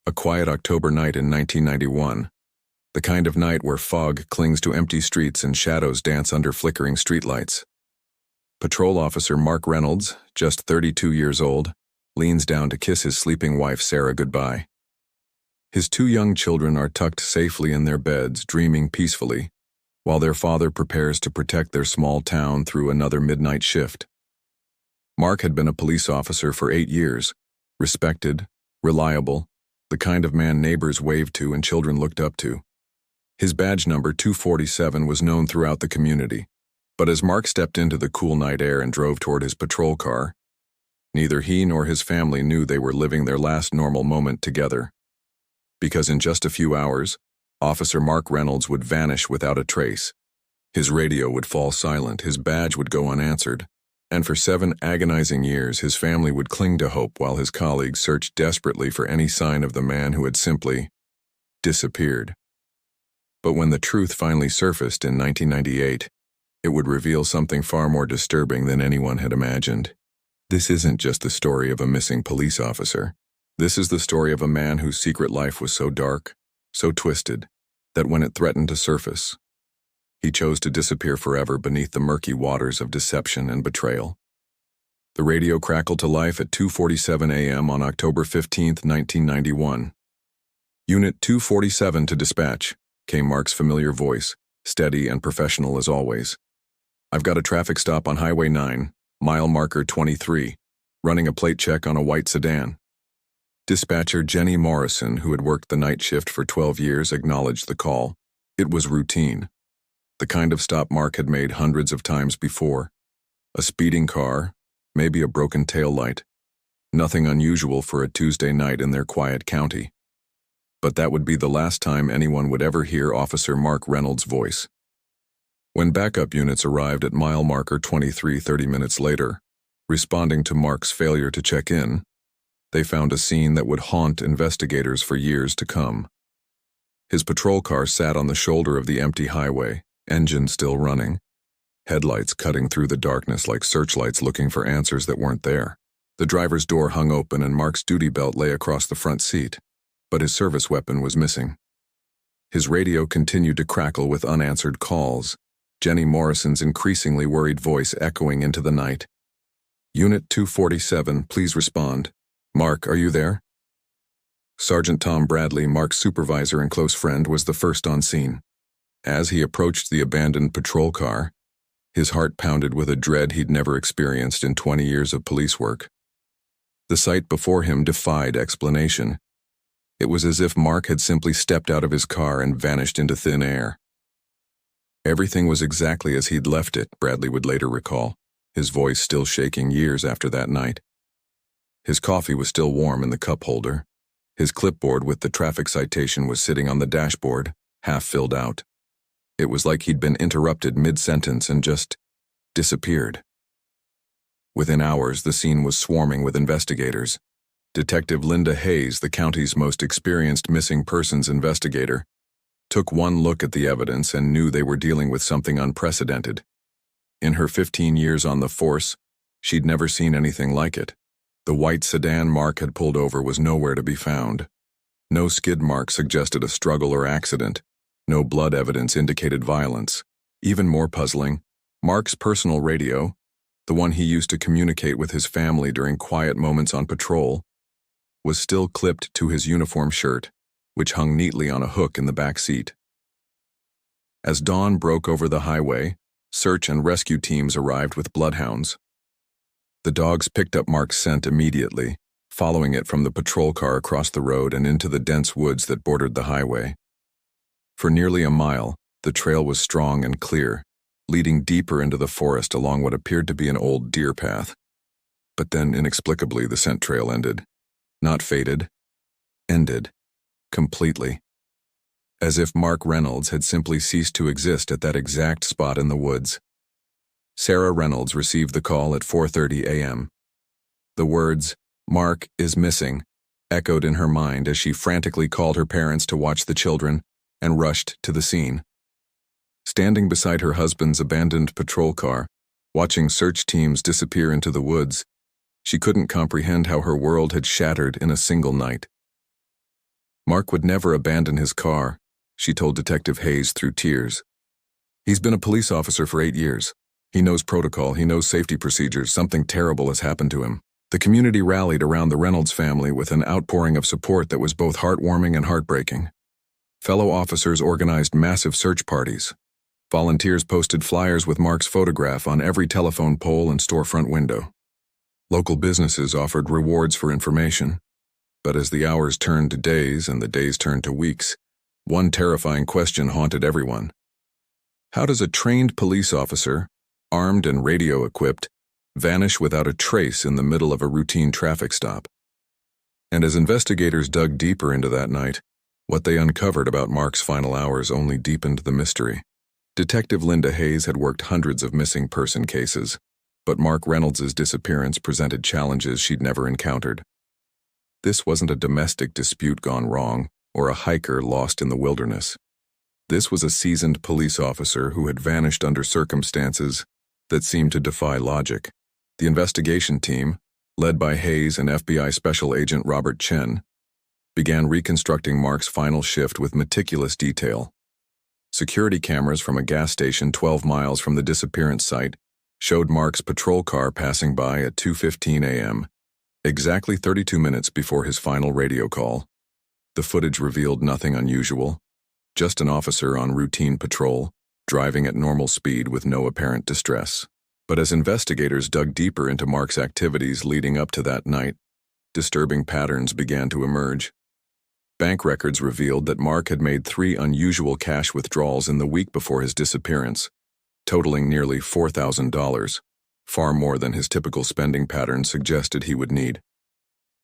A quiet October night in 1991. The kind of night where fog clings to empty streets and shadows dance under flickering streetlights. Patrol Officer Mark Reynolds, just 32 years old, leans down to kiss his sleeping wife Sarah goodbye. His two young children are tucked safely in their beds, dreaming peacefully, while their father prepares to protect their small town through another midnight shift. Mark had been a police officer for 8 years, respected, reliable, the kind of man neighbors waved to and children looked up to. His badge number 247 was known throughout the community, but as Mark stepped into the cool night air and drove toward his patrol car, neither he nor his family knew they were living their last normal moment together. Because in just a few hours, Officer Mark Reynolds would vanish without a trace. His radio would fall silent, his badge would go unanswered, and for 7 agonizing years his family would cling to hope while his colleagues searched desperately for any sign of the man who had simply disappeared. But when the truth finally surfaced in 1998, it would reveal something far more disturbing than anyone had imagined. This isn't just the story of a missing police officer. This is the story of a man whose secret life was so dark, so twisted, that when it threatened to surface, he chose to disappear forever beneath the murky waters of deception and betrayal. The radio crackled to life at 2:47 a.m. on October 15, 1991. Unit 247 to dispatch, came Mark's familiar voice, steady and professional as always. I've got a traffic stop on Highway 9, mile marker 23, running a plate check on a white sedan. Dispatcher Jenny Morrison, who had worked the night shift for 12 years, acknowledged the call. It was routine. The kind of stop Mark had made hundreds of times before. A speeding car, maybe a broken taillight. Nothing unusual for a Tuesday night in their quiet county. But that would be the last time anyone would ever hear Officer Mark Reynolds' voice. When backup units arrived at mile marker 23 30 minutes later, responding to Mark's failure to check in, they found a scene that would haunt investigators for years to come. His patrol car sat on the shoulder of the empty highway, engine still running, headlights cutting through the darkness like searchlights looking for answers that weren't there. The driver's door hung open and Mark's duty belt lay across the front seat, but his service weapon was missing. His radio continued to crackle with unanswered calls, Jenny Morrison's increasingly worried voice echoing into the night. Unit 247, please respond. Mark, are you there? Sergeant Tom Bradley, Mark's supervisor and close friend, was the first on scene. As he approached the abandoned patrol car, his heart pounded with a dread he'd never experienced in 20 years of police work. The sight before him defied explanation. It was as if Mark had simply stepped out of his car and vanished into thin air. Everything was exactly as he'd left it, Bradley would later recall, his voice still shaking years after that night. His coffee was still warm in the cup holder. His clipboard with the traffic citation was sitting on the dashboard, half filled out. It was like he'd been interrupted mid-sentence and just disappeared. Within hours, the scene was swarming with investigators. Detective Linda Hayes, the county's most experienced missing persons investigator, took one look at the evidence and knew they were dealing with something unprecedented. In her 15 years on the force, she'd never seen anything like it. The white sedan Mark had pulled over was nowhere to be found. No skid mark suggested a struggle or accident. No blood evidence indicated violence. Even more puzzling, Mark's personal radio, the one he used to communicate with his family during quiet moments on patrol, was still clipped to his uniform shirt, which hung neatly on a hook in the back seat. As dawn broke over the highway, search and rescue teams arrived with bloodhounds. The dogs picked up Mark's scent immediately, following it from the patrol car across the road and into the dense woods that bordered the highway. For nearly a mile, the trail was strong and clear, leading deeper into the forest along what appeared to be an old deer path. But then, inexplicably, the scent trail ended. Not faded, ended. Completely. As if Mark Reynolds had simply ceased to exist at that exact spot in the woods. Sarah Reynolds received the call at 4:30 a.m. The words, "Mark is missing," echoed in her mind as she frantically called her parents to watch the children and rushed to the scene. Standing beside her husband's abandoned patrol car, watching search teams disappear into the woods, she couldn't comprehend how her world had shattered in a single night. Mark would never abandon his car, she told Detective Hayes through tears. He's been a police officer for 8 years. He knows protocol, he knows safety procedures. Something terrible has happened to him. The community rallied around the Reynolds family with an outpouring of support that was both heartwarming and heartbreaking. Fellow officers organized massive search parties. Volunteers posted flyers with Mark's photograph on every telephone pole and storefront window. Local businesses offered rewards for information. But as the hours turned to days and the days turned to weeks, one terrifying question haunted everyone. How does a trained police officer, armed and radio-equipped, vanish without a trace in the middle of a routine traffic stop? And as investigators dug deeper into that night, what they uncovered about Mark's final hours only deepened the mystery. Detective Linda Hayes had worked hundreds of missing person cases, but Mark Reynolds' disappearance presented challenges she'd never encountered. This wasn't a domestic dispute gone wrong or a hiker lost in the wilderness. This was a seasoned police officer who had vanished under circumstances that seemed to defy logic. The investigation team, led by Hayes and FBI Special Agent Robert Chen, began reconstructing Mark's final shift with meticulous detail. Security cameras from a gas station 12 miles from the disappearance site showed Mark's patrol car passing by at 2:15 a.m., exactly 32 minutes before his final radio call. The footage revealed nothing unusual, just an officer on routine patrol, driving at normal speed with no apparent distress. But as investigators dug deeper into Mark's activities leading up to that night, disturbing patterns began to emerge. Bank records revealed that Mark had made 3 unusual cash withdrawals in the week before his disappearance, totaling nearly $4,000, far more than his typical spending pattern suggested he would need.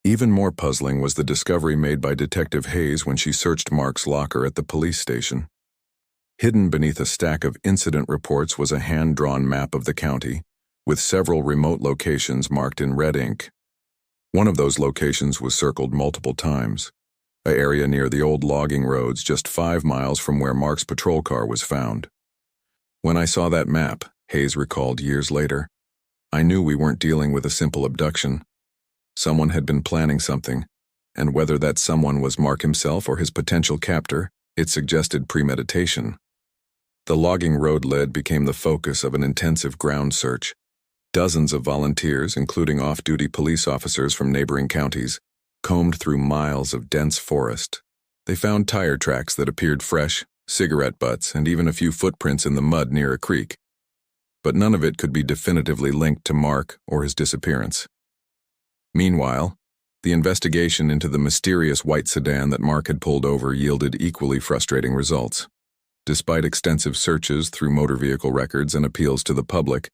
Even more puzzling was the discovery made by Detective Hayes when she searched Mark's locker at the police station. Hidden beneath a stack of incident reports was a hand-drawn map of the county, with several remote locations marked in red ink. One of those locations was circled multiple times, an area near the old logging roads just 5 miles from where Mark's patrol car was found. When I saw that map, Hayes recalled years later, I knew we weren't dealing with a simple abduction. Someone had been planning something, and whether that someone was Mark himself or his potential captor, it suggested premeditation. The logging road lead became the focus of an intensive ground search. Dozens of volunteers, including off-duty police officers from neighboring counties, combed through miles of dense forest. They found tire tracks that appeared fresh, cigarette butts, and even a few footprints in the mud near a creek. But none of it could be definitively linked to Mark or his disappearance. Meanwhile, the investigation into the mysterious white sedan that Mark had pulled over yielded equally frustrating results. Despite extensive searches through motor vehicle records and appeals to the public,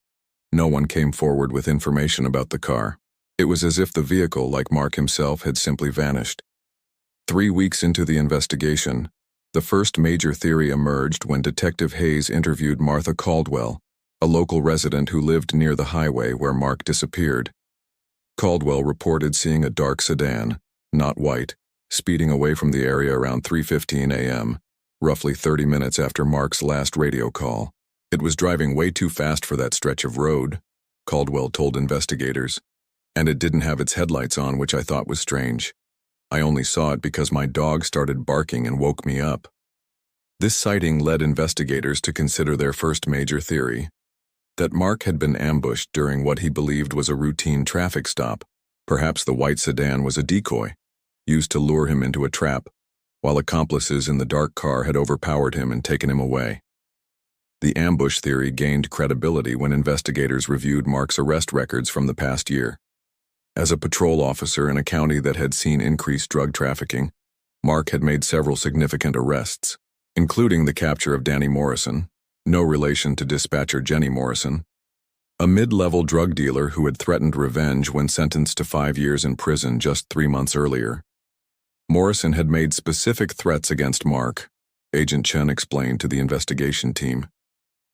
no one came forward with information about the car. It was as if the vehicle, like Mark himself, had simply vanished. 3 weeks into the investigation, the first major theory emerged when Detective Hayes interviewed Martha Caldwell, a local resident who lived near the highway where Mark disappeared. Caldwell reported seeing a dark sedan, not white, speeding away from the area around 3:15 a.m., roughly 30 minutes after Mark's last radio call. It was driving way too fast for that stretch of road, Caldwell told investigators, and it didn't have its headlights on, which I thought was strange. I only saw it because my dog started barking and woke me up. This sighting led investigators to consider their first major theory, that Mark had been ambushed during what he believed was a routine traffic stop. Perhaps the white sedan was a decoy, used to lure him into a trap, while accomplices in the dark car had overpowered him and taken him away. The ambush theory gained credibility when investigators reviewed Mark's arrest records from the past year. As a patrol officer in a county that had seen increased drug trafficking, Mark had made several significant arrests, including the capture of Danny Morrison, no relation to dispatcher Jenny Morrison, a mid-level drug dealer who had threatened revenge when sentenced to 5 years in prison just 3 months earlier. Morrison had made specific threats against Mark, Agent Chen explained to the investigation team.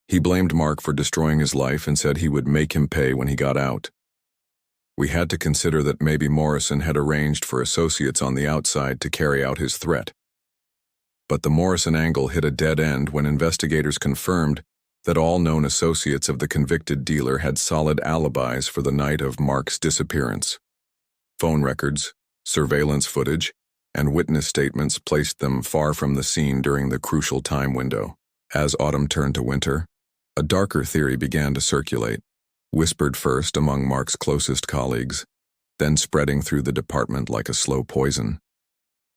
He blamed Mark for destroying his life and said he would make him pay when he got out. We had to consider that maybe Morrison had arranged for associates on the outside to carry out his threat. But the Morrison angle hit a dead end when investigators confirmed that all known associates of the convicted dealer had solid alibis for the night of Mark's disappearance. Phone records, surveillance footage, and witness statements placed them far from the scene during the crucial time window. As autumn turned to winter, a darker theory began to circulate, whispered first among Mark's closest colleagues, then spreading through the department like a slow poison.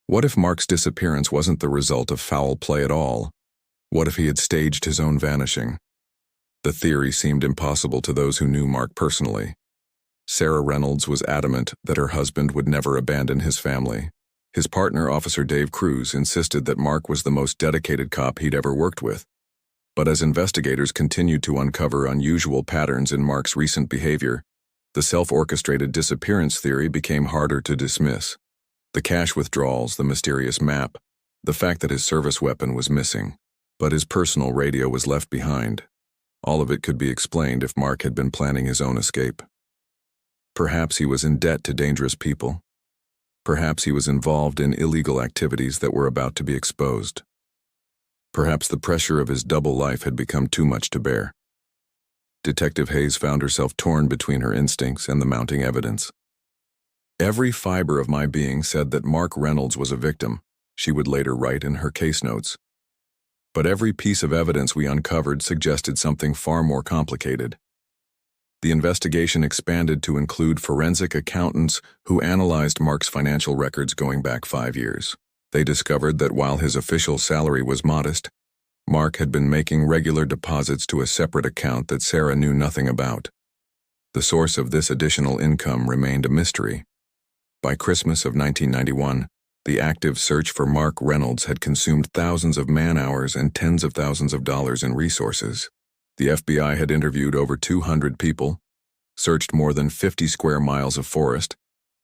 What if Mark's disappearance wasn't the result of foul play at all? What if he had staged his own vanishing? The theory seemed impossible to those who knew Mark personally. Sarah Reynolds was adamant that her husband would never abandon his family. His partner, Officer Dave Cruz, insisted that Mark was the most dedicated cop he'd ever worked with. But as investigators continued to uncover unusual patterns in Mark's recent behavior, the self-orchestrated disappearance theory became harder to dismiss. The cash withdrawals, the mysterious map, the fact that his service weapon was missing, but his personal radio was left behind. All of it could be explained if Mark had been planning his own escape. Perhaps he was in debt to dangerous people. Perhaps he was involved in illegal activities that were about to be exposed. Perhaps the pressure of his double life had become too much to bear. Detective Hayes found herself torn between her instincts and the mounting evidence. Every fiber of my being said that Mark Reynolds was a victim, she would later write in her case notes. But every piece of evidence we uncovered suggested something far more complicated. The investigation expanded to include forensic accountants who analyzed Mark's financial records going back 5 years. They discovered that while his official salary was modest, Mark had been making regular deposits to a separate account that Sarah knew nothing about. The source of this additional income remained a mystery. By Christmas of 1991, the active search for Mark Reynolds had consumed thousands of man-hours and tens of thousands of dollars in resources. The FBI had interviewed over 200 people, searched more than 50 square miles of forest,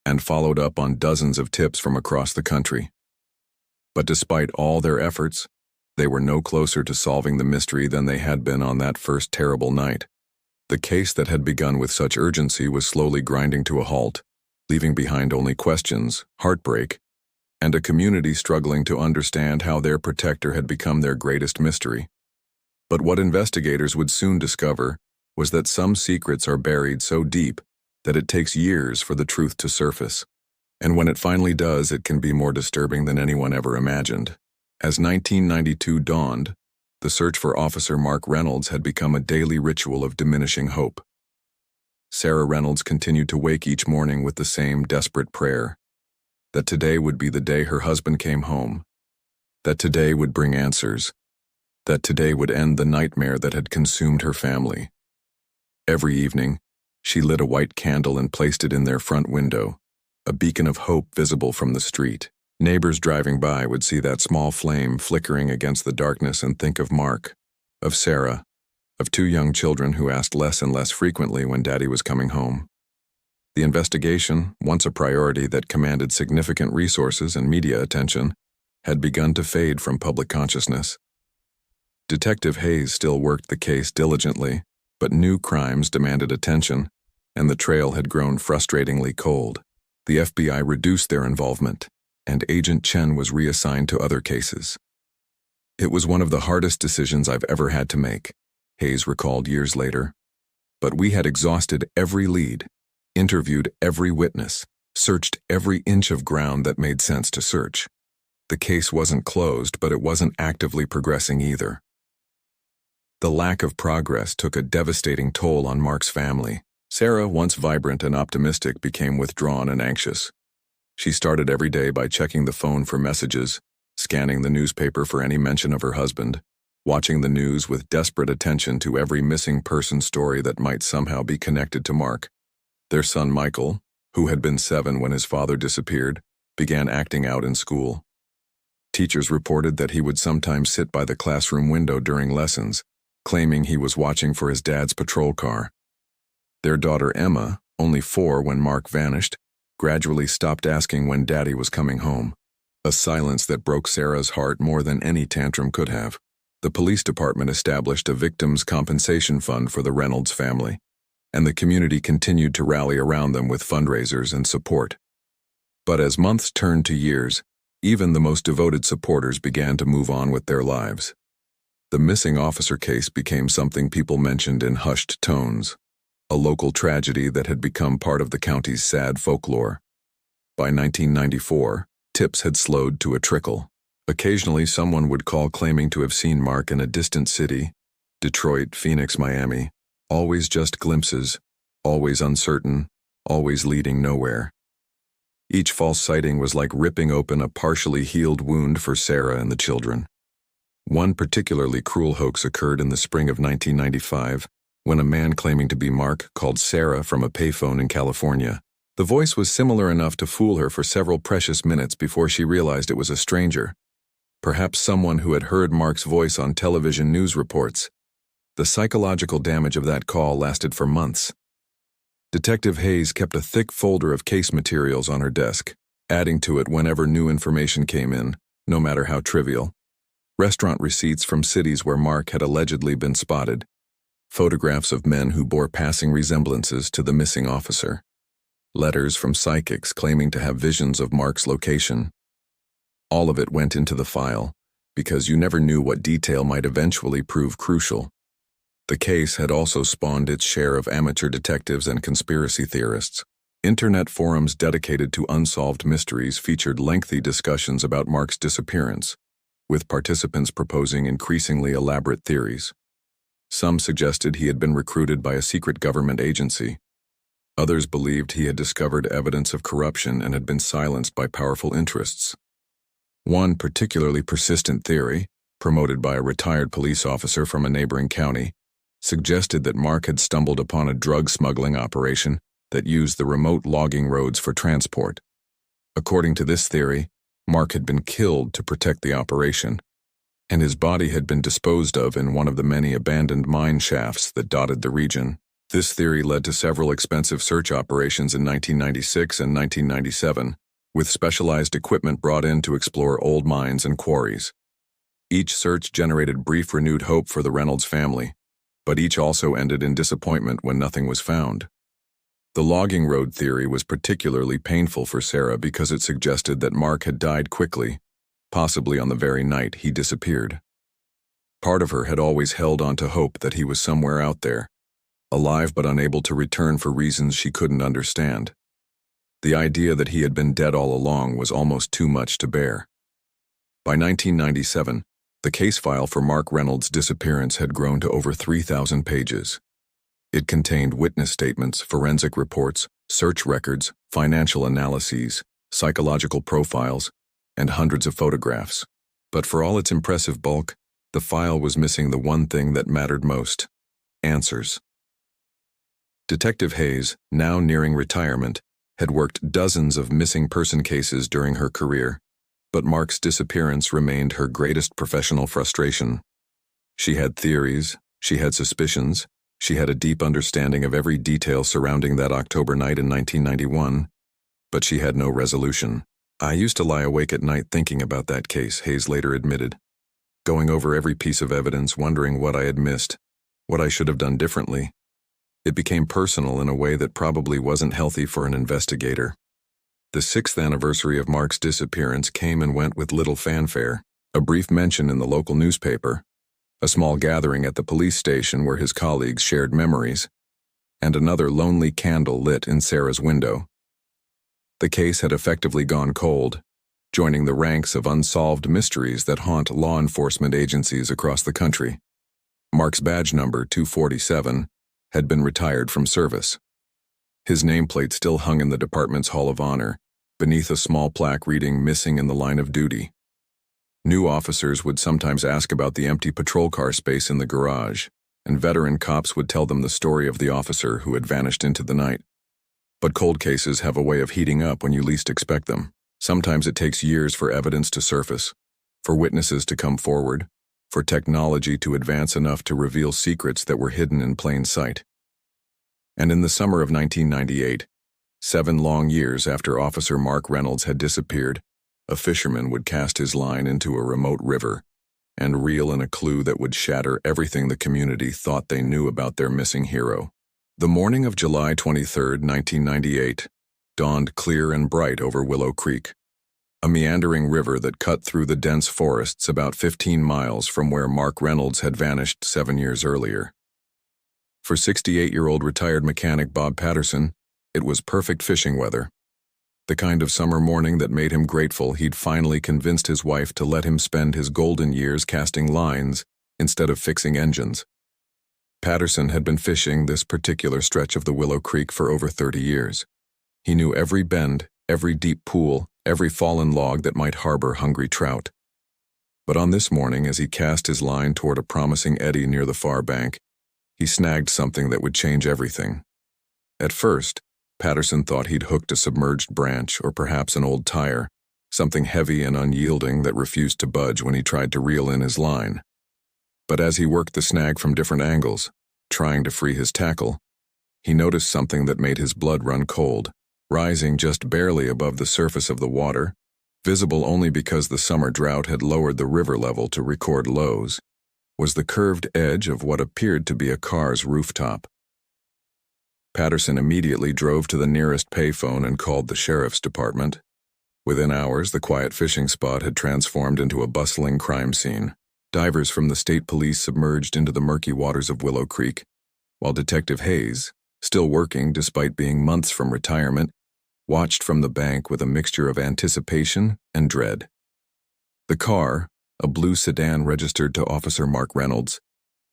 and followed up on dozens of tips from across the country. But despite all their efforts, they were no closer to solving the mystery than they had been on that first terrible night. The case that had begun with such urgency was slowly grinding to a halt, leaving behind only questions, heartbreak, and a community struggling to understand how their protector had become their greatest mystery. But what investigators would soon discover was that some secrets are buried so deep that it takes years for the truth to surface. And when it finally does, it can be more disturbing than anyone ever imagined. As 1992 dawned, the search for Officer Mark Reynolds had become a daily ritual of diminishing hope. Sarah Reynolds continued to wake each morning with the same desperate prayer, that today would be the day her husband came home, that today would bring answers, that today would end the nightmare that had consumed her family. Every evening, she lit a white candle and placed it in their front window, a beacon of hope visible from the street. Neighbors driving by would see that small flame flickering against the darkness and think of Mark, of Sarah, of 2 young children who asked less and less frequently when Daddy was coming home. The investigation, once a priority that commanded significant resources and media attention, had begun to fade from public consciousness. Detective Hayes still worked the case diligently, but new crimes demanded attention, and the trail had grown frustratingly cold. The FBI reduced their involvement, and Agent Chen was reassigned to other cases. It was one of the hardest decisions I've ever had to make, Hayes recalled years later. But we had exhausted every lead, interviewed every witness, searched every inch of ground that made sense to search. The case wasn't closed, but it wasn't actively progressing either. The lack of progress took a devastating toll on Mark's family. Sarah, once vibrant and optimistic, became withdrawn and anxious. She started every day by checking the phone for messages, scanning the newspaper for any mention of her husband, watching the news with desperate attention to every missing person story that might somehow be connected to Mark. Their son Michael, who had been 7 when his father disappeared, began acting out in school. Teachers reported that he would sometimes sit by the classroom window during lessons, claiming he was watching for his dad's patrol car. Their daughter Emma, only 4 when Mark vanished, gradually stopped asking when Daddy was coming home, a silence that broke Sarah's heart more than any tantrum could have. The police department established a victims' compensation fund for the Reynolds family, and the community continued to rally around them with fundraisers and support. But as months turned to years, even the most devoted supporters began to move on with their lives. The missing officer case became something people mentioned in hushed tones, a local tragedy that had become part of the county's sad folklore. By 1994, tips had slowed to a trickle. Occasionally, someone would call claiming to have seen Mark in a distant city, Detroit, Phoenix, Miami, always just glimpses, always uncertain, always leading nowhere. Each false sighting was like ripping open a partially healed wound for Sarah and the children. One particularly cruel hoax occurred in the spring of 1995, when a man claiming to be Mark called Sarah from a payphone in California. The voice was similar enough to fool her for several precious minutes before she realized it was a stranger, perhaps someone who had heard Mark's voice on television news reports. The psychological damage of that call lasted for months. Detective Hayes kept a thick folder of case materials on her desk, adding to it whenever new information came in, no matter how trivial. Restaurant receipts from cities where Mark had allegedly been spotted, photographs of men who bore passing resemblances to the missing officer, letters from psychics claiming to have visions of Mark's location. All of it went into the file, because you never knew what detail might eventually prove crucial. The case had also spawned its share of amateur detectives and conspiracy theorists. Internet forums dedicated to unsolved mysteries featured lengthy discussions about Mark's disappearance, with participants proposing increasingly elaborate theories. Some suggested he had been recruited by a secret government agency. Others believed he had discovered evidence of corruption and had been silenced by powerful interests. One particularly persistent theory, promoted by a retired police officer from a neighboring county, suggested that Mark had stumbled upon a drug smuggling operation that used the remote logging roads for transport. According to this theory, Mark had been killed to protect the operation, and his body had been disposed of in one of the many abandoned mine shafts that dotted the region. This theory led to several expensive search operations in 1996 and 1997, with specialized equipment brought in to explore old mines and quarries. Each search generated brief renewed hope for the Reynolds family, but each also ended in disappointment when nothing was found. The logging road theory was particularly painful for Sarah because it suggested that Mark had died quickly, possibly on the very night he disappeared. Part of her had always held on to hope that he was somewhere out there, alive but unable to return for reasons she couldn't understand. The idea that he had been dead all along was almost too much to bear. By 1997, the case file for Mark Reynolds' disappearance had grown to over 3,000 pages. It contained witness statements, forensic reports, search records, financial analyses, psychological profiles, and hundreds of photographs. But for all its impressive bulk, the file was missing the one thing that mattered most: answers. Detective Hayes, now nearing retirement, had worked dozens of missing person cases during her career, but Mark's disappearance remained her greatest professional frustration. She had theories, she had suspicions, she had a deep understanding of every detail surrounding that October night in 1991, but she had no resolution. "I used to lie awake at night thinking about that case," Hayes later admitted, "going over every piece of evidence, wondering what I had missed, what I should have done differently. It became personal in a way that probably wasn't healthy for an investigator." The 6th anniversary of Mark's disappearance came and went with little fanfare. A brief mention in the local newspaper, a small gathering at the police station where his colleagues shared memories, and another lonely candle lit in Sarah's window. The case had effectively gone cold, joining the ranks of unsolved mysteries that haunt law enforcement agencies across the country. Mark's badge number, 247, had been retired from service. His nameplate still hung in the department's Hall of Honor, beneath a small plaque reading "Missing in the Line of Duty." New officers would sometimes ask about the empty patrol car space in the garage, and veteran cops would tell them the story of the officer who had vanished into the night. But cold cases have a way of heating up when you least expect them. Sometimes it takes years for evidence to surface, for witnesses to come forward, for technology to advance enough to reveal secrets that were hidden in plain sight. And in the summer of 1998, 7 long years after Officer Mark Reynolds had disappeared, a fisherman would cast his line into a remote river and reel in a clue that would shatter everything the community thought they knew about their missing hero. The morning of July 23, 1998, dawned clear and bright over Willow Creek, a meandering river that cut through the dense forests about 15 miles from where Mark Reynolds had vanished 7 years earlier. For 68-year-old retired mechanic Bob Patterson, it was perfect fishing weather. The kind of summer morning that made him grateful he'd finally convinced his wife to let him spend his golden years casting lines instead of fixing engines. Patterson had been fishing this particular stretch of the Willow Creek for over 30 years. He knew every bend, every deep pool, every fallen log that might harbor hungry trout. But on this morning, as he cast his line toward a promising eddy near the far bank, he snagged something that would change everything. At first, Patterson thought he'd hooked a submerged branch or perhaps an old tire, something heavy and unyielding that refused to budge when he tried to reel in his line. But as he worked the snag from different angles, trying to free his tackle, he noticed something that made his blood run cold. Rising just barely above the surface of the water, visible only because the summer drought had lowered the river level to record lows, was the curved edge of what appeared to be a car's rooftop. Patterson immediately drove to the nearest payphone and called the sheriff's department. Within hours, the quiet fishing spot had transformed into a bustling crime scene. Divers from the state police submerged into the murky waters of Willow Creek, while Detective Hayes, still working despite being months from retirement, watched from the bank with a mixture of anticipation and dread. The car, a blue sedan registered to Officer Mark Reynolds,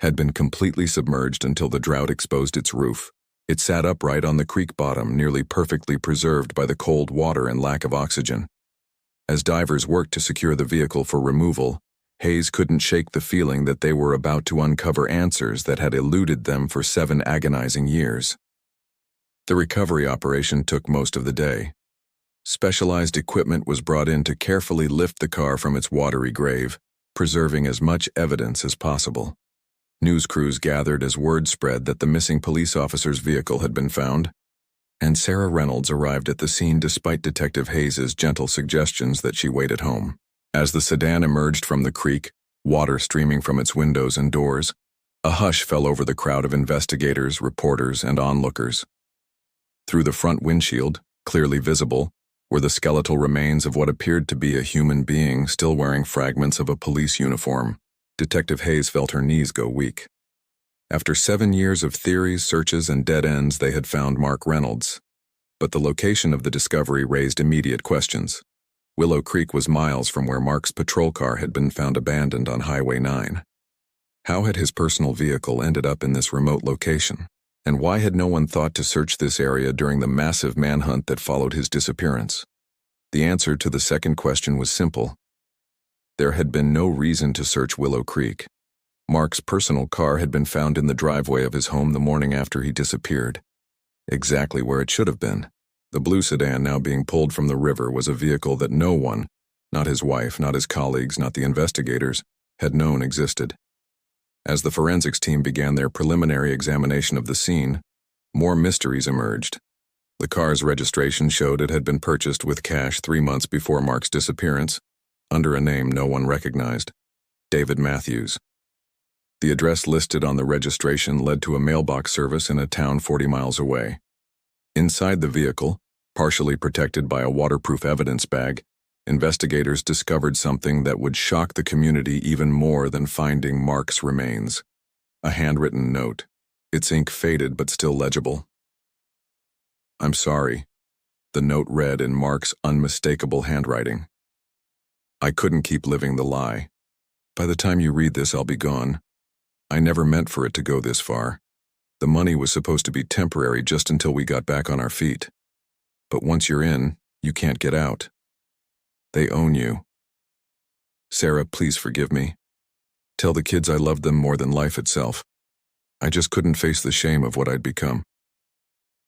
had been completely submerged until the drought exposed its roof. It sat upright on the creek bottom, nearly perfectly preserved by the cold water and lack of oxygen. As divers worked to secure the vehicle for removal, Hayes couldn't shake the feeling that they were about to uncover answers that had eluded them for 7 agonizing years. The recovery operation took most of the day. Specialized equipment was brought in to carefully lift the car from its watery grave, preserving as much evidence as possible. News crews gathered as word spread that the missing police officer's vehicle had been found, and Sarah Reynolds arrived at the scene despite Detective Hayes' gentle suggestions that she wait at home. As the sedan emerged from the creek, water streaming from its windows and doors, a hush fell over the crowd of investigators, reporters, and onlookers. Through the front windshield, clearly visible, were the skeletal remains of what appeared to be a human being still wearing fragments of a police uniform. Detective Hayes felt her knees go weak. After 7 years of theories, searches, and dead ends, they had found Mark Reynolds. But the location of the discovery raised immediate questions. Willow Creek was miles from where Mark's patrol car had been found abandoned on Highway 9. How had his personal vehicle ended up in this remote location? And why had no one thought to search this area during the massive manhunt that followed his disappearance? The answer to the second question was simple. There had been no reason to search Willow Creek. Mark's personal car had been found in the driveway of his home the morning after he disappeared. Exactly where it should have been. The blue sedan now being pulled from the river was a vehicle that no one, not his wife, not his colleagues, not the investigators, had known existed. As the forensics team began their preliminary examination of the scene, more mysteries emerged. The car's registration showed it had been purchased with cash 3 months before Mark's disappearance, under a name no one recognized, David Matthews. The address listed on the registration led to a mailbox service in a town 40 miles away. Inside the vehicle, partially protected by a waterproof evidence bag, investigators discovered something that would shock the community even more than finding Mark's remains. A handwritten note, its ink faded but still legible. "I'm sorry," the note read in Mark's unmistakable handwriting. "I couldn't keep living the lie. By the time you read this, I'll be gone. I never meant for it to go this far. The money was supposed to be temporary just until we got back on our feet. But once you're in, you can't get out. They own you. Sarah, please forgive me. Tell the kids I loved them more than life itself. I just couldn't face the shame of what I'd become."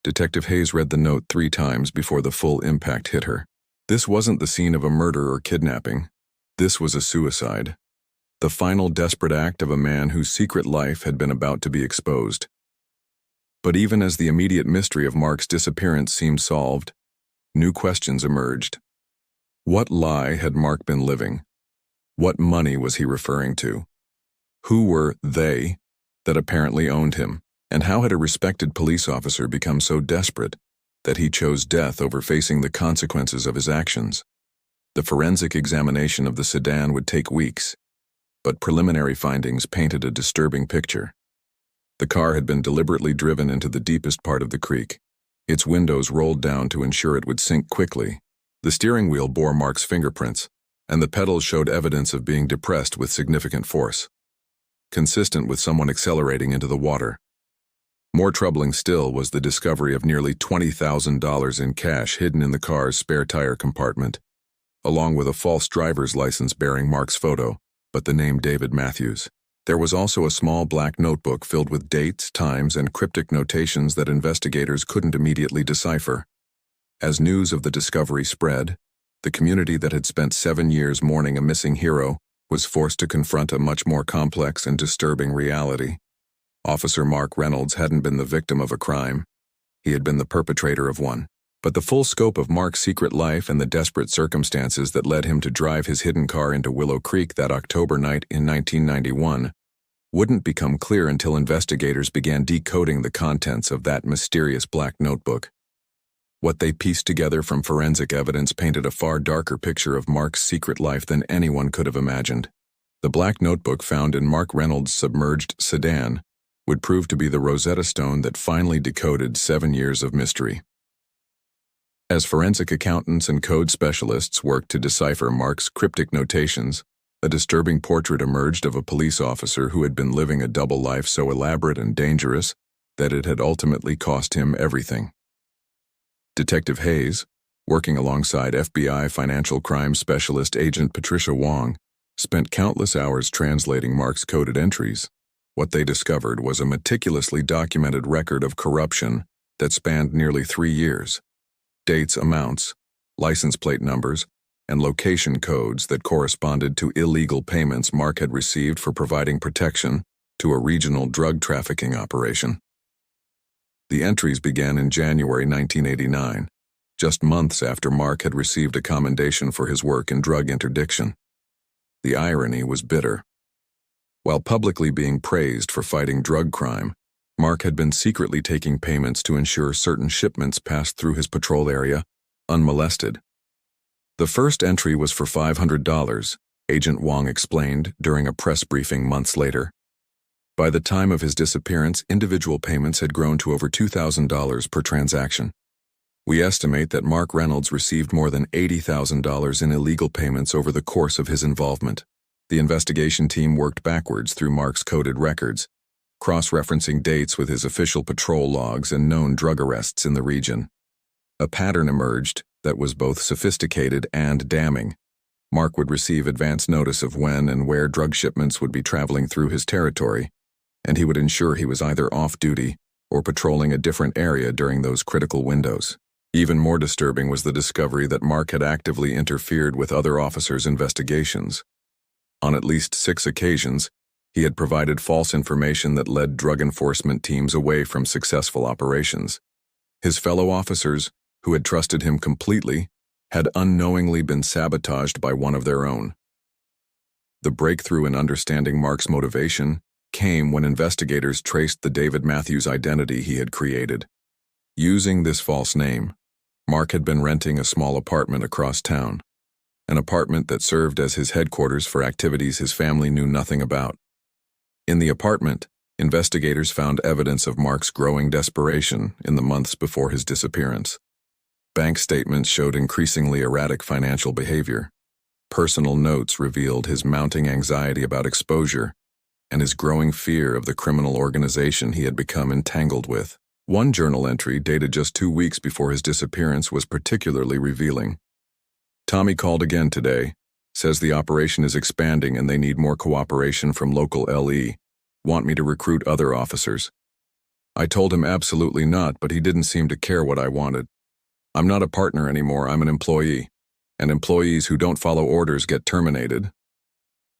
Detective Hayes read the note 3 times before the full impact hit her. This wasn't the scene of a murder or kidnapping. This was a suicide. The final desperate act of a man whose secret life had been about to be exposed. But even as the immediate mystery of Mark's disappearance seemed solved, new questions emerged. What lie had Mark been living? What money was he referring to? Who were they that apparently owned him? And how had a respected police officer become so desperate that he chose death over facing the consequences of his actions? The forensic examination of the sedan would take weeks, but preliminary findings painted a disturbing picture. The car had been deliberately driven into the deepest part of the creek. Its windows rolled down to ensure it would sink quickly. The steering wheel bore Mark's fingerprints, and the pedals showed evidence of being depressed with significant force, consistent with someone accelerating into the water. More troubling still was the discovery of nearly $20,000 in cash hidden in the car's spare tire compartment, along with a false driver's license bearing Mark's photo, but the name David Matthews. There was also a small black notebook filled with dates, times, and cryptic notations that investigators couldn't immediately decipher. As news of the discovery spread, the community that had spent 7 years mourning a missing hero was forced to confront a much more complex and disturbing reality. Officer Mark Reynolds hadn't been the victim of a crime. He had been the perpetrator of one. But the full scope of Mark's secret life and the desperate circumstances that led him to drive his hidden car into Willow Creek that October night in 1991 wouldn't become clear until investigators began decoding the contents of that mysterious black notebook. What they pieced together from forensic evidence painted a far darker picture of Mark's secret life than anyone could have imagined. The black notebook found in Mark Reynolds' submerged sedan would prove to be the Rosetta Stone that finally decoded 7 years of mystery. As forensic accountants and code specialists worked to decipher Mark's cryptic notations, a disturbing portrait emerged of a police officer who had been living a double life so elaborate and dangerous that it had ultimately cost him everything. Detective Hayes, working alongside FBI financial crime specialist agent Patricia Wong, spent countless hours translating Mark's coded entries. What they discovered was a meticulously documented record of corruption that spanned nearly 3 years. Dates, amounts, license plate numbers, and location codes that corresponded to illegal payments Mark had received for providing protection to a regional drug trafficking operation. The entries began in January 1989, just months after Mark had received a commendation for his work in drug interdiction. The irony was bitter. While publicly being praised for fighting drug crime, Mark had been secretly taking payments to ensure certain shipments passed through his patrol area unmolested. The first entry was for $500, Agent Wong explained during a press briefing months later. By the time of his disappearance, individual payments had grown to over $2,000 per transaction. We estimate that Mark Reynolds received more than $80,000 in illegal payments over the course of his involvement. The investigation team worked backwards through Mark's coded records, cross-referencing dates with his official patrol logs and known drug arrests in the region. A pattern emerged that was both sophisticated and damning. Mark would receive advance notice of when and where drug shipments would be traveling through his territory, and he would ensure he was either off-duty or patrolling a different area during those critical windows. Even more disturbing was the discovery that Mark had actively interfered with other officers' investigations. On at least 6 occasions, he had provided false information that led drug enforcement teams away from successful operations. His fellow officers, who had trusted him completely, had unknowingly been sabotaged by one of their own. The breakthrough in understanding Mark's motivation came when investigators traced the David Matthews identity he had created. Using this false name, Mark had been renting a small apartment across town, an apartment that served as his headquarters for activities his family knew nothing about. In the apartment, investigators found evidence of Mark's growing desperation in the months before his disappearance. Bank statements showed increasingly erratic financial behavior. Personal notes revealed his mounting anxiety about exposure and his growing fear of the criminal organization he had become entangled with. One journal entry, dated just 2 weeks before his disappearance, was particularly revealing. "Tommy called again today. Says the operation is expanding and they need more cooperation from local LE. Want me to recruit other officers. I told him absolutely not, but he didn't seem to care what I wanted. I'm not a partner anymore, I'm an employee. And employees who don't follow orders get terminated."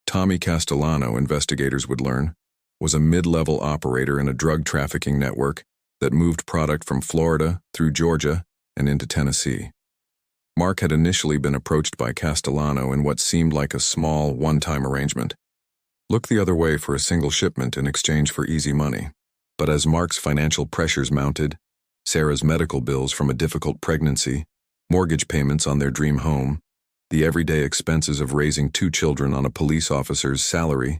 Tommy Castellano, investigators would learn, was a mid-level operator in a drug trafficking network that moved product from Florida through Georgia and into Tennessee. Mark had initially been approached by Castellano in what seemed like a small, one-time arrangement. Look the other way for a single shipment in exchange for easy money. But as Mark's financial pressures mounted, Sarah's medical bills from a difficult pregnancy, mortgage payments on their dream home, the everyday expenses of raising 2 children on a police officer's salary,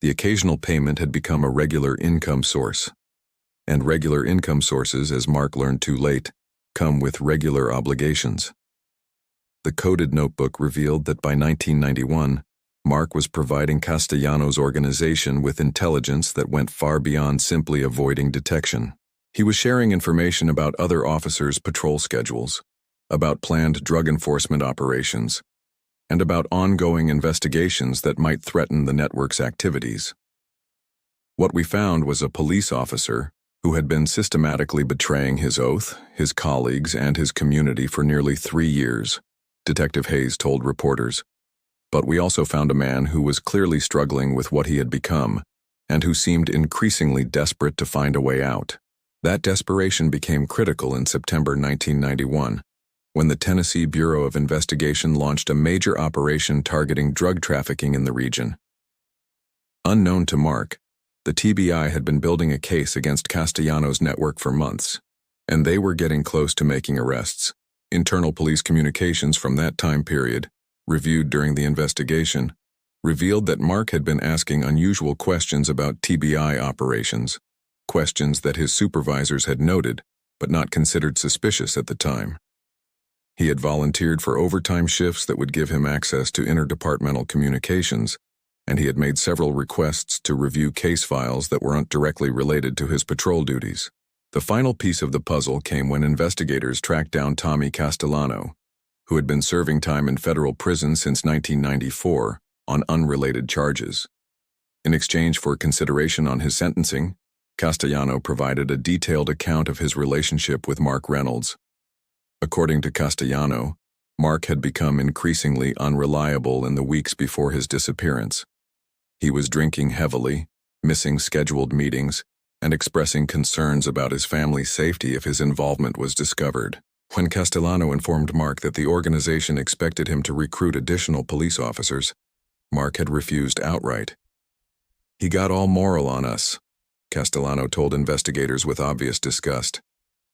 the occasional payment had become a regular income source. And regular income sources, as Mark learned too late, come with regular obligations. The coded notebook revealed that by 1991, Mark was providing Castellanos' organization with intelligence that went far beyond simply avoiding detection. He was sharing information about other officers' patrol schedules, about planned drug enforcement operations, and about ongoing investigations that might threaten the network's activities. What we found was a police officer who had been systematically betraying his oath, his colleagues, and his community for nearly 3 years, Detective Hayes told reporters. But we also found a man who was clearly struggling with what he had become, and who seemed increasingly desperate to find a way out. That desperation became critical in September 1991, when the Tennessee Bureau of Investigation launched a major operation targeting drug trafficking in the region. Unknown to Mark, the TBI had been building a case against Castellanos' network for months, and they were getting close to making arrests. Internal police communications from that time period, reviewed during the investigation, revealed that Mark had been asking unusual questions about TBI operations, questions that his supervisors had noted but not considered suspicious at the time. He had volunteered for overtime shifts that would give him access to interdepartmental communications, and he had made several requests to review case files that weren't directly related to his patrol duties. The final piece of the puzzle came when investigators tracked down Tommy Castellano, who had been serving time in federal prison since 1994 on unrelated charges. In exchange for consideration on his sentencing, Castellano provided a detailed account of his relationship with Mark Reynolds. According to Castellano, Mark had become increasingly unreliable in the weeks before his disappearance. He was drinking heavily, missing scheduled meetings, and expressing concerns about his family's safety if his involvement was discovered. When Castellano informed Mark that the organization expected him to recruit additional police officers, Mark had refused outright. "He got all moral on us," Castellano told investigators with obvious disgust.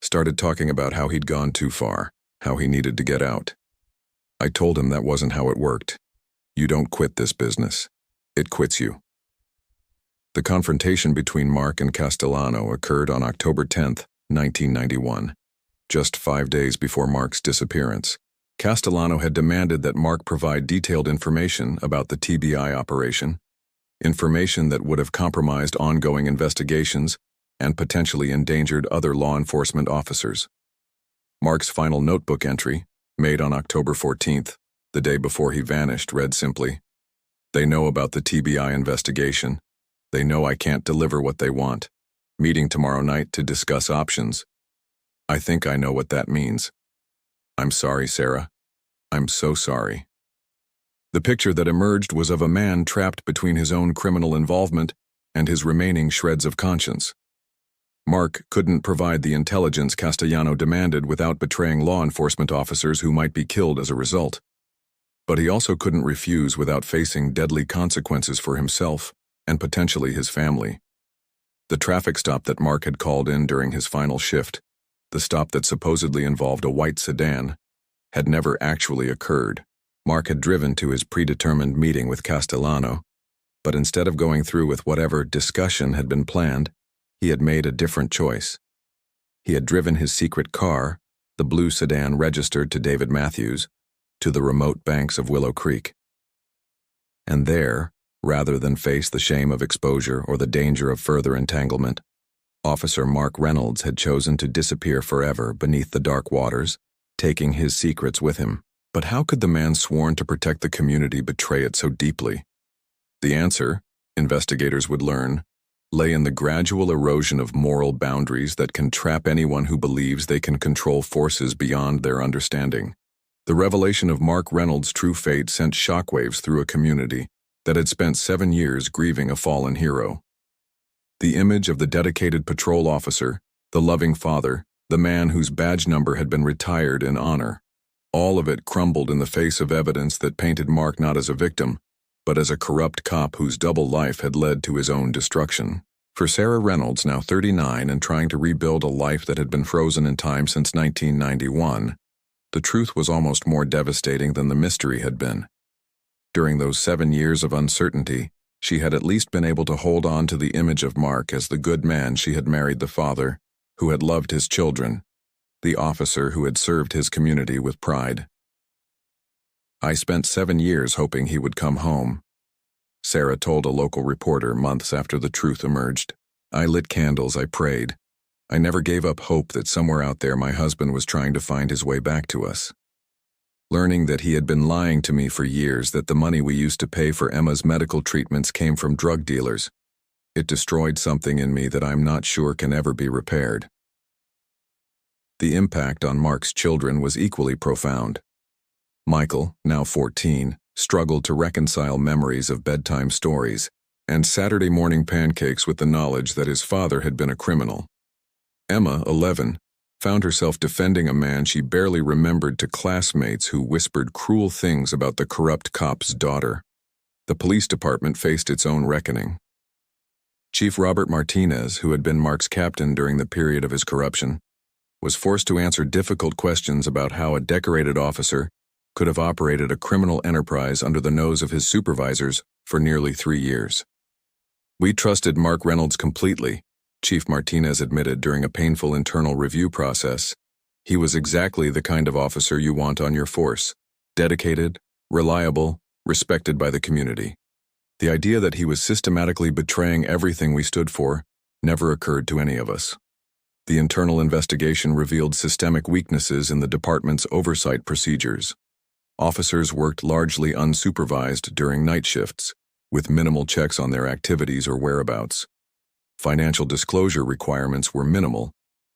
"Started talking about how he'd gone too far, how he needed to get out. I told him that wasn't how it worked. You don't quit this business. It quits you." The confrontation between Mark and Castellano occurred on October 10, 1991. Just 5 days before Mark's disappearance. Castellano had demanded that Mark provide detailed information about the TBI operation, information that would have compromised ongoing investigations and potentially endangered other law enforcement officers. Mark's final notebook entry, made on October 14th, the day before he vanished, read simply, "They know about the TBI investigation. They know I can't deliver what they want. Meeting tomorrow night to discuss options. I think I know what that means. I'm sorry, Sarah. I'm so sorry." The picture that emerged was of a man trapped between his own criminal involvement and his remaining shreds of conscience. Mark couldn't provide the intelligence Castellano demanded without betraying law enforcement officers who might be killed as a result. But he also couldn't refuse without facing deadly consequences for himself and potentially his family. The traffic stop that Mark had called in during his final shift, the stop that supposedly involved a white sedan, had never actually occurred. Mark had driven to his predetermined meeting with Castellano, but instead of going through with whatever discussion had been planned, he had made a different choice. He had driven his secret car, the blue sedan registered to David Matthews, to the remote banks of Willow Creek. And there, rather than face the shame of exposure or the danger of further entanglement, Officer Mark Reynolds had chosen to disappear forever beneath the dark waters, taking his secrets with him. But how could the man sworn to protect the community betray it so deeply? The answer, investigators would learn, lay in the gradual erosion of moral boundaries that can trap anyone who believes they can control forces beyond their understanding. The revelation of Mark Reynolds' true fate sent shockwaves through a community that had spent 7 years grieving a fallen hero. The image of the dedicated patrol officer, the loving father, the man whose badge number had been retired in honor, all of it crumbled in the face of evidence that painted Mark not as a victim, but as a corrupt cop whose double life had led to his own destruction. For Sarah Reynolds, now 39 and trying to rebuild a life that had been frozen in time since 1991, the truth was almost more devastating than the mystery had been. During those 7 years of uncertainty, She had at least been able to hold on to the image of Mark as the good man she had married, the father who had loved his children, the officer who had served his community with pride. "I spent 7 years hoping he would come home," Sarah told a local reporter months after the truth emerged. "I lit candles, I prayed. I never gave up hope that somewhere out there my husband was trying to find his way back to us." Learning that he had been lying to me for years, that the money we used to pay for Emma's medical treatments came from drug dealers, it destroyed something in me that I'm not sure can ever be repaired. The impact on Mark's children was equally profound. Michael, now 14, struggled to reconcile memories of bedtime stories and Saturday morning pancakes with the knowledge that his father had been a criminal. Emma, 11, found herself defending a man she barely remembered to classmates who whispered cruel things about the corrupt cop's daughter. The police department faced its own reckoning. Chief Robert Martinez, who had been Mark's captain during the period of his corruption, was forced to answer difficult questions about how a decorated officer could have operated a criminal enterprise under the nose of his supervisors for nearly 3 years. "We trusted Mark Reynolds completely," Chief Martinez admitted during a painful internal review process. "He was exactly the kind of officer you want on your force: dedicated, reliable, respected by the community." The idea that he was systematically betraying everything we stood for never occurred to any of us. The internal investigation revealed systemic weaknesses in the department's oversight procedures. Officers worked largely unsupervised during night shifts, with minimal checks on their activities or whereabouts. Financial disclosure requirements were minimal,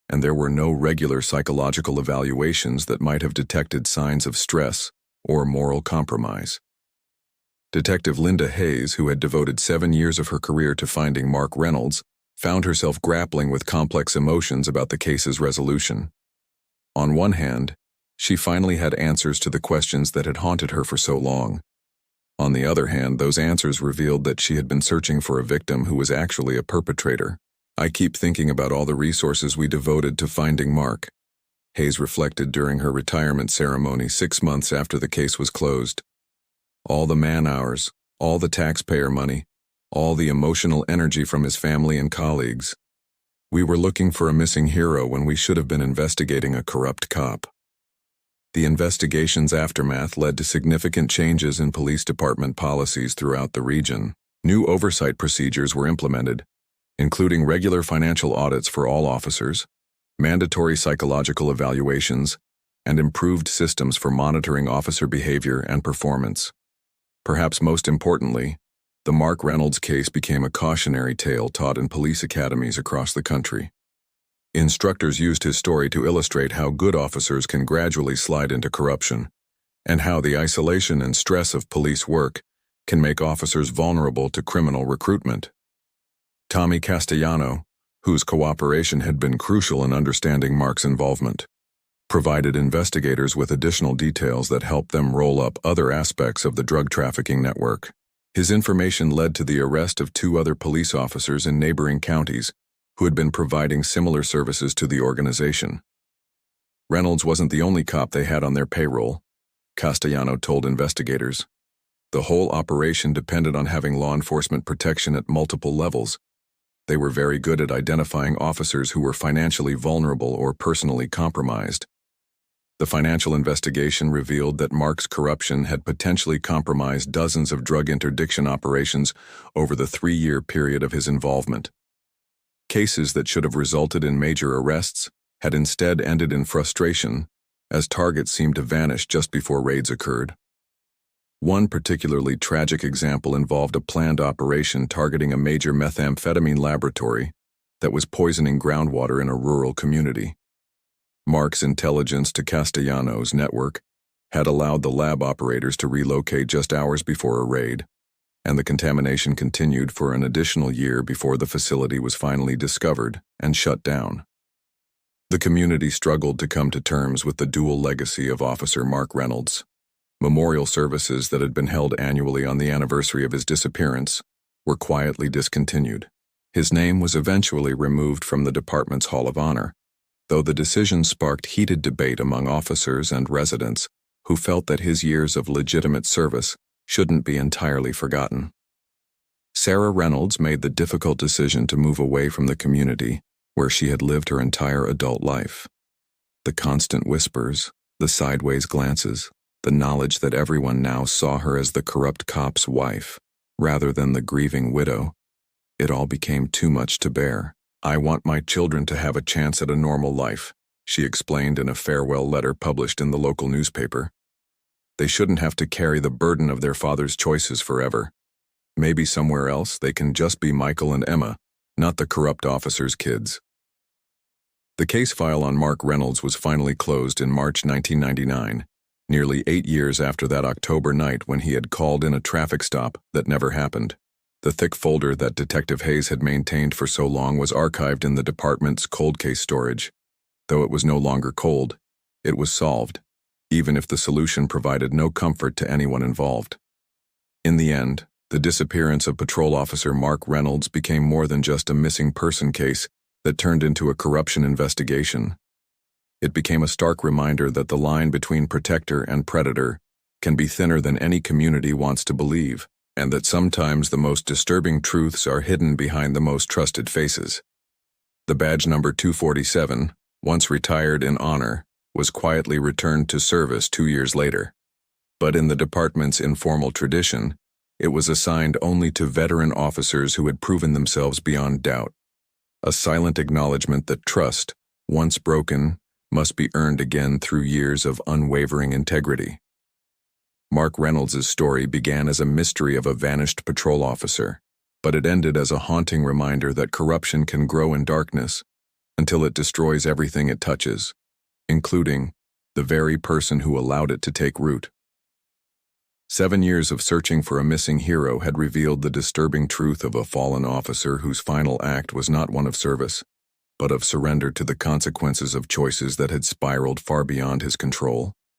and there were no regular psychological evaluations that might have detected signs of stress or moral compromise. Detective Linda Hayes, who had devoted 7 years of her career to finding Mark Reynolds, found herself grappling with complex emotions about the case's resolution. On one hand, she finally had answers to the questions that had haunted her for so long. On the other hand, those answers revealed that she had been searching for a victim who was actually a perpetrator. "I keep thinking about all the resources we devoted to finding Mark," Hayes reflected during her retirement ceremony 6 months after the case was closed. "All the man-hours, all the taxpayer money, all the emotional energy from his family and colleagues. We were looking for a missing hero when we should have been investigating a corrupt cop." The investigation's aftermath led to significant changes in police department policies throughout the region. New oversight procedures were implemented, including regular financial audits for all officers, mandatory psychological evaluations, and improved systems for monitoring officer behavior and performance. Perhaps most importantly, the Mark Reynolds case became a cautionary tale taught in police academies across the country. Instructors used his story to illustrate how good officers can gradually slide into corruption, and how the isolation and stress of police work can make officers vulnerable to criminal recruitment. Tommy Castellano, whose cooperation had been crucial in understanding Mark's involvement, provided investigators with additional details that helped them roll up other aspects of the drug trafficking network. His information led to the arrest of 2 other police officers in neighboring counties who had been providing similar services to the organization. Reynolds wasn't the only cop they had on their payroll, Castellano told investigators. The whole operation depended on having law enforcement protection at multiple levels. They were very good at identifying officers who were financially vulnerable or personally compromised. The financial investigation revealed that Mark's corruption had potentially compromised dozens of drug interdiction operations over the 3-year period of his involvement. Cases that should have resulted in major arrests had instead ended in frustration, as targets seemed to vanish just before raids occurred. One particularly tragic example involved a planned operation targeting a major methamphetamine laboratory that was poisoning groundwater in a rural community. Mark's intelligence to Castellano's network had allowed the lab operators to relocate just hours before a raid, and the contamination continued for an additional year before the facility was finally discovered and shut down. The community struggled to come to terms with the dual legacy of Officer Mark Reynolds. Memorial services that had been held annually on the anniversary of his disappearance were quietly discontinued. His name was eventually removed from the department's Hall of Honor, though the decision sparked heated debate among officers and residents who felt that his years of legitimate service shouldn't be entirely forgotten. Sarah Reynolds made the difficult decision to move away from the community where she had lived her entire adult life. The constant whispers, the sideways glances, the knowledge that everyone now saw her as the corrupt cop's wife, rather than the grieving widow, it all became too much to bear. "I want my children to have a chance at a normal life," she explained in a farewell letter published in the local newspaper. "They shouldn't have to carry the burden of their father's choices forever. Maybe somewhere else they can just be Michael and Emma, not the corrupt officer's kids." The case file on Mark Reynolds was finally closed in March 1999, nearly 8 years after that October night when he had called in a traffic stop that never happened. The thick folder that Detective Hayes had maintained for so long was archived in the department's cold case storage. Though it was no longer cold, it was solved, even if the solution provided no comfort to anyone involved. In the end, the disappearance of Patrol Officer Mark Reynolds became more than just a missing person case that turned into a corruption investigation. It became a stark reminder that the line between protector and predator can be thinner than any community wants to believe, and that sometimes the most disturbing truths are hidden behind the most trusted faces. The badge number 247, once retired in honor, was quietly returned to service 2 years later. But in the department's informal tradition, it was assigned only to veteran officers who had proven themselves beyond doubt. A silent acknowledgement that trust, once broken, must be earned again through years of unwavering integrity. Mark Reynolds' story began as a mystery of a vanished patrol officer, but it ended as a haunting reminder that corruption can grow in darkness until it destroys everything it touches, including the very person who allowed it to take root. 7 years of searching for a missing hero had revealed the disturbing truth of a fallen officer whose final act was not one of service, but of surrender to the consequences of choices that had spiraled far beyond his control.